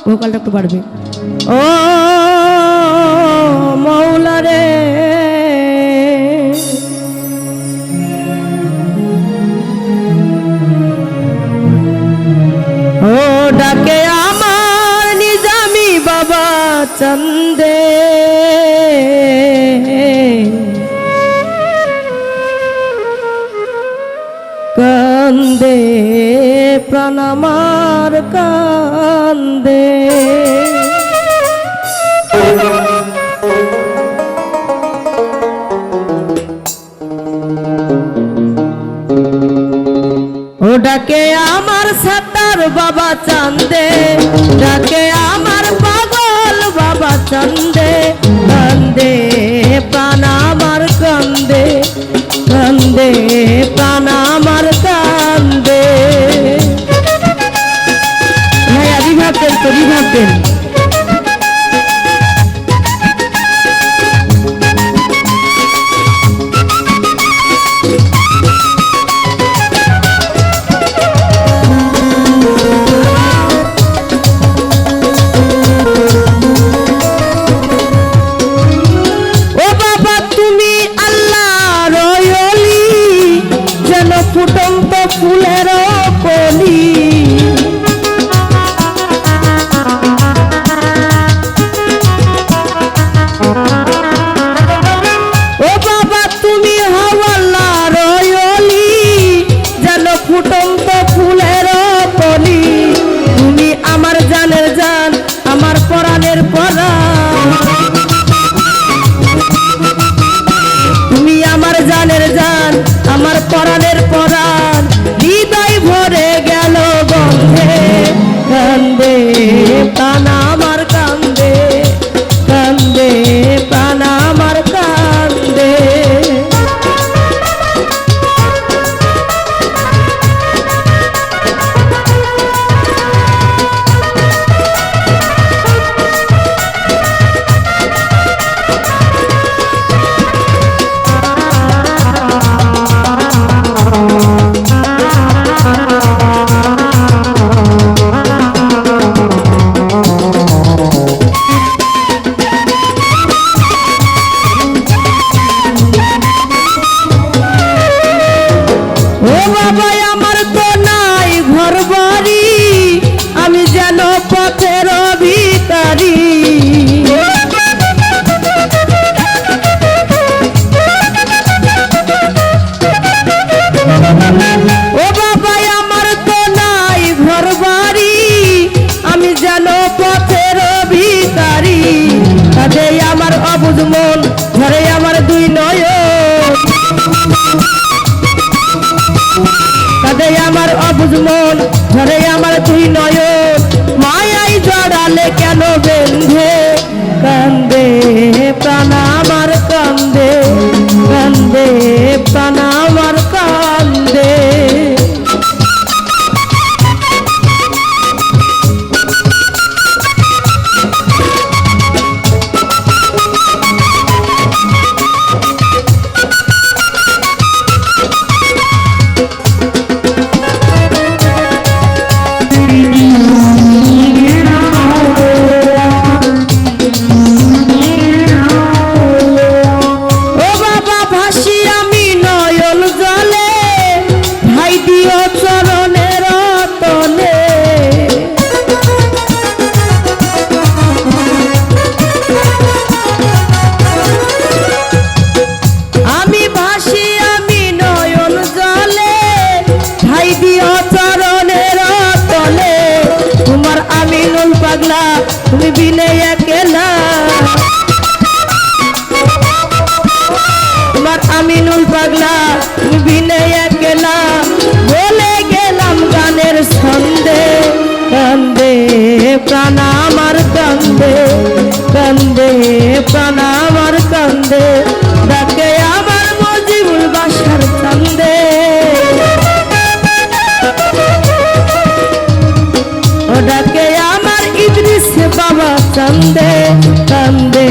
ভোকালটা একটু বাড়বে। ও মৌলা রে ও ডাকে আমার নিজামি বাবা চন্দে কান্দে প্রাণ আমার কান্দে ও ডাকে আমার সাতার বাবা চান্দে ডাকে আমার পাগল বাবা চান্দে কান্দে প্রাণ আমার কান্দে কান্দে প্রাণ আমার কান্দে ভাইয়া রিভাব দেন তো রিভাব দেন ফুটন্ত ফুলের কলি ও বাবা তুমি হাওয়াল্লার অলি যেন ফুটন্ত ফুলের কলি তুমি আমার জানের জান আমার পরাণের পরাণ তুমি আমার জানের জান আমার পরাণের পরাণ হৃদয় ভরে গেল গন্ধে কান্দে প্রাণ আমার কান্দে কান্দে প্রাণ আমার কান্দে বাবা আমার তো নাই ঘর বাড়ি আমি যেন পথের ভিখারি ও বাবা আমার তো নাই ঘর বাড়ি আমি যেন পথের ভিখারি কাঁদে আমার অবুঝ মন ঘরে আমার দুই নয়ন কাঁদে আমার অবুঝ মন ঘরে আমার দুই নয়ন মায়াই জড়ালে কেন বেঁধে কান্দে প্রাণ আমার কান্দে কান্দে প্রাণ আমার কান্দে তুমি বিনে একেলা তোমার আমিনুল পাগলা তুমি বিনে একেলা বলে গেলাম গানের ছন্দে কান্দে প্রাণ আমার কান্দে কান্দে প্রাণ আমার কান্দে ডাকে আমার মজিবুল বাসার কান্দে ও ডাকে আমার ইদ্রিস বাবা কান্দে কান্দে